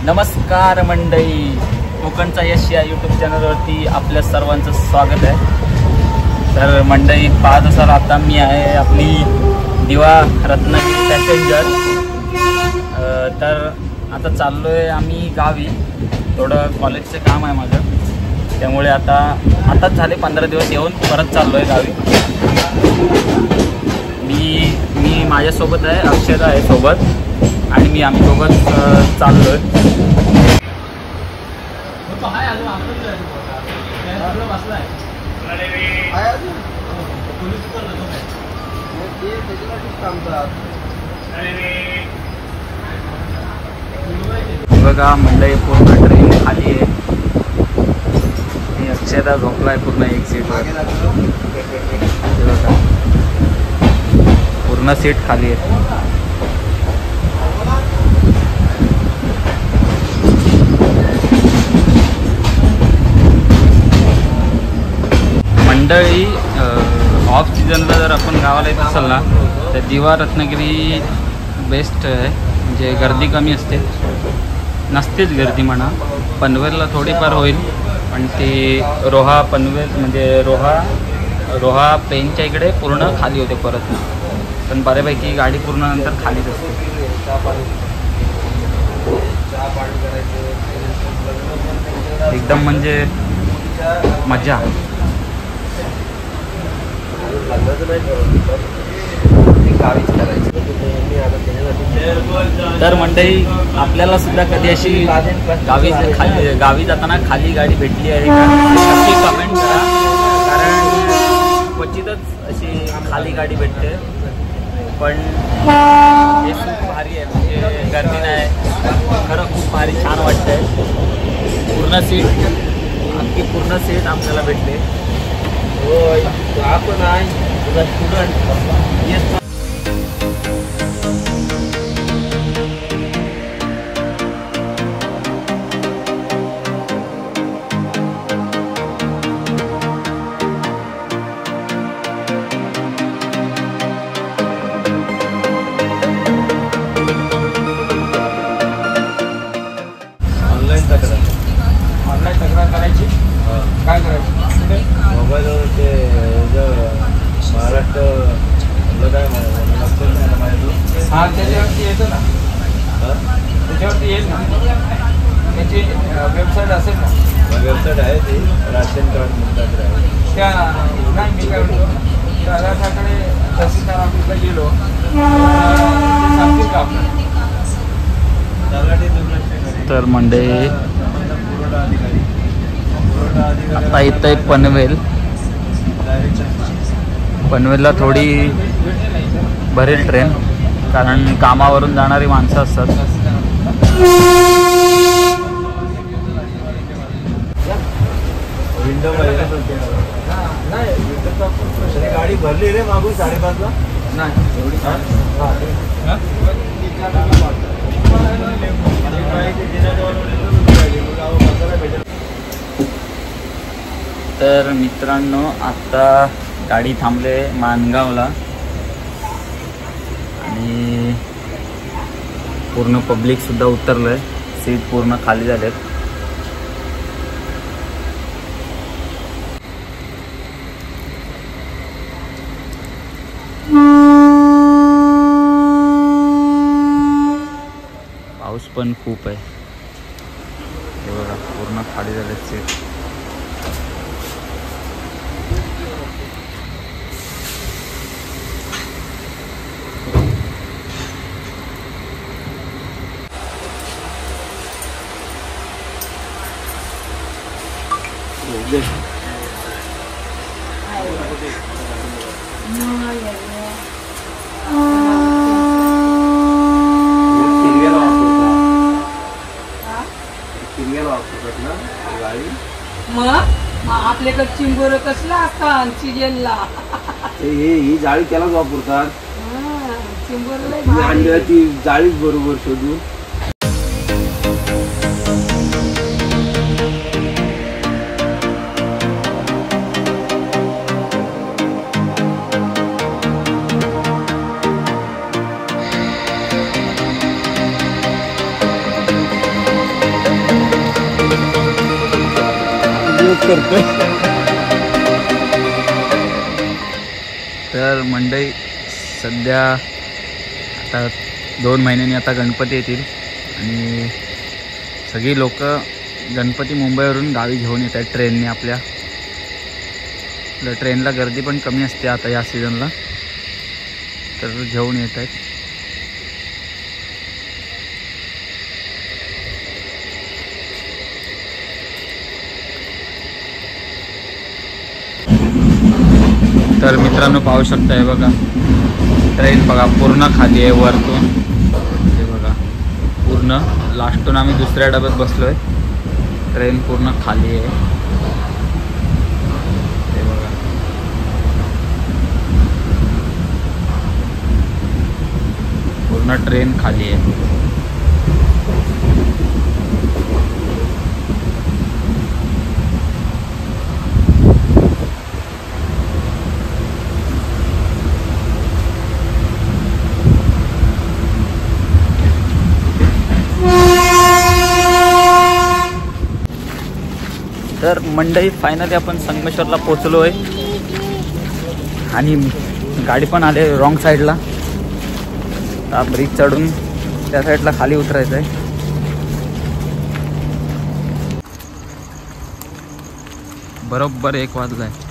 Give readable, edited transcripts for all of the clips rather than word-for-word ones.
नमस्कार मंडळी, कोकणचा यश या यूट्यूब चॅनलवरती आपल्या सर्वांचं स्वागत आहे। तर मंडळी पाहत असाल आता मी आहे आपली दिवा रत्नागिरी पॅसेंजर। तर आता चाललो आहे आम्ही गावी, थोडं कॉलेजचं काम आहे माझं, त्यामुळे आताच झाले 15 दिवस येऊन परत चाललो आहे गावी। मी माझ्यासोबत आहे, अक्षदा आहे सोबत, आणि आम्ही सोबत चाललो आहे। बघा मंडळी, पूर्ण ट्रेन खाली आहे। अक्षदा झोपलाय पूर्ण एक सीटवर, पूर्ण सीट खाली आहे। मंडळी ऑफ सीझनला जर आपण गावाला येत असाल ना, तर दिवा रत्नागिरी बेस्ट आहे, म्हणजे गर्दी कमी असते, नसतेच गर्दी म्हणा। पनवेलला थोडीफार होईल, पण ती रोहा पनवेल म्हणजे रोहा पेनच्या इकडे पूर्ण खाली होते परत, पण बऱ्यापैकी गाडी पूर्ण नंतर खालीच असते। एकदम म्हणजे मजा। तर मंडळी, आपल्याला सुद्धा कधी अशी गावी जाताना खाली गाडी भेटली आहे का, नक्की कमेंट करा, कारण क्वचितच अशी खाली गाडी भेटते। पण हे खूप भारी आहे, म्हणजे गर्दी नाही, खरं खूप भारी छान वाटतंय। पूर्ण सीट आपल्याला भेटते। होय, आपण आहे तुझा स्टुडंट, येस। ऑनलाईन तक्रार करायची, काय करायचं? मोबाईलवर ते महाराष्ट्र काय हां, त्याच्यावरती येतं ना, त्याच्यावरती येईल ना, त्याची वेबसाईट असेल ना, वेबसाईट आहे ती राशन कार्ड म्हणतात आहे त्या। नाही, मी काय म्हणतो, राधाकडे तहसीलदार ऑफिसला गेलो सांगतील का आपल्याला? तर मंडळी, आता इथं आहे पनवेलला थोडी भरेल ट्रेन, कारण कामावरून जाणारी माणसं असतात। विंडो गाडी भरली रे मागून 5:30ला नाही। तर मित्रांनो, आता गाडी थांबले माणगावला, आणि पूर्ण पब्लिक सुद्धा उतरलंय, सीट पूर्ण खाली झालेत। पाऊस पण खूप आहे, हे बघा पूर्ण खाली झालेत सीट। मग आपल्याकडे चिंबोर कसला असतात सीजनला, ही जाळी त्यालाच वापरतात, चिंबोर ती जाळीच बरोबर शोधून। करतोय. तर मंडई सध्या आता 2 महिन्यांनी आता गणपती येतील आणि सगळी लोक गणपती मुंबईवरून गावी घेऊन येत आहेत ट्रेनने. आपल्या ट्रेनला गर्दी पण कमी असते आता या सीझनला, तर घेऊन येत आहेत. तर मित्रांनो पाहू शकताय बघा, ट्रेन बघा पूर्ण खाली आहे वरतून. हे बघा पूर्ण लास्टून आम्ही दुसऱ्या डब्यात बसलोय. ट्रेन पूर्ण खाली आहे. हे बघा पूर्ण ट्रेन खाली आहे. तर मंडई फायनली आपण संगमेश्वरला पोचलो आहे आणि गाडी पण आले रॉंग साईडला. आता ब्रिज चढून त्या साईडला खाली उतरायचं आहे. बरोबर 1 वाजला आहे.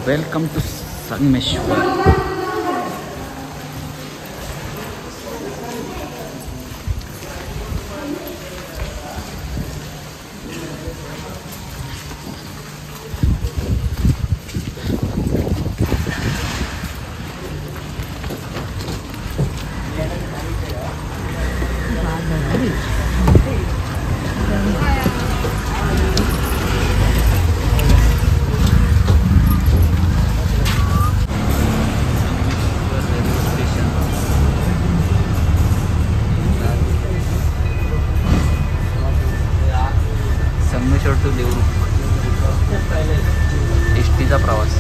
Welcome to Sangameshwar. Sangameshwar to Devrukh एसटीचा प्रवास.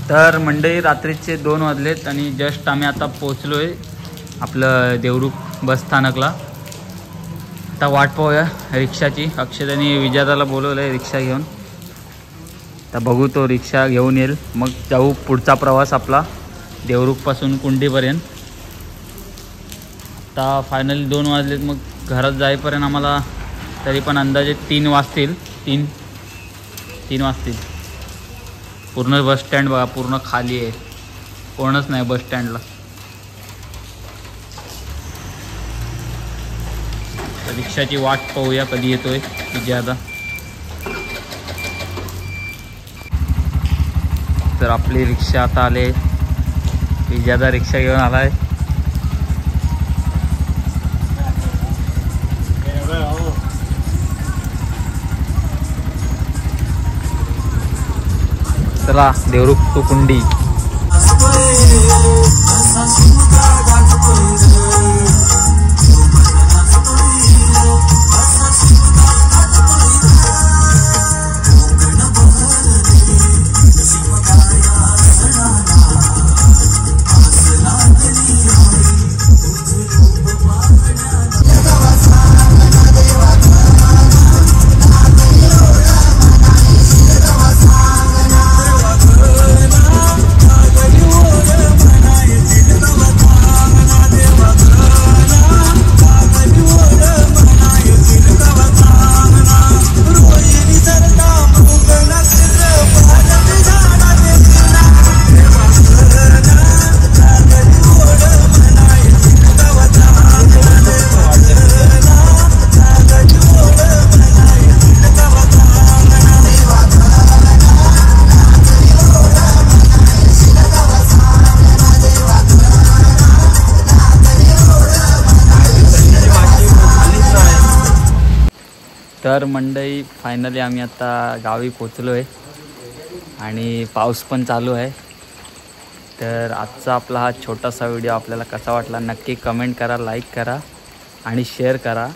तर मंडई रात्रीचे 2 वाजलेत आणि जस्ट आम्ही आता पोचलोय आपलं देवरुख बस स्थानकला. आता वाट पाहूया रिक्षाची. अक्षताने विजाताला बोलवलं आहे रिक्षा घेऊन. आता बघू तो रिक्षा घेऊन येईल मग जाऊ पुढचा प्रवास आपला देवरुखपासून कुंडीपर्यंत. आता फायनली 2 वाजलेत. मग घरात जाईपर्यंत आम्हाला तरी पण अंदाजे 3 वाजतील. 3 वाजतील. पूर्ण बस स्टँड बघा पूर्ण खाली आहे. कोणच नाही बस स्टँडला. रिक्षाची वाट पाहूया कधी येतोय विजयादा. तर आपली रिक्षा आता आले. विजयादा रिक्षा घेऊन आलाय. चला देवरुख टू कुंडी. तर मंडळी फायनली आम्ही आता गावी पोचलो आहे आणि पाऊस पण चालू आहे. तर आजचा आपला हा छोटासा व्हिडिओ आपल्याला कसा वाटला नक्की कमेंट करा, लाईक करा आणि शेअर करा.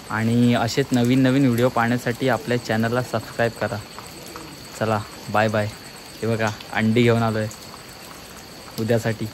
आणि असेच नवीन नवीन व्हिडिओ पाहण्यासाठी आपल्या चॅनलला सबस्क्राईब करा. चला बाय बाय. हे बघा अंडी घेऊन आलो आहे उद्यासाठी.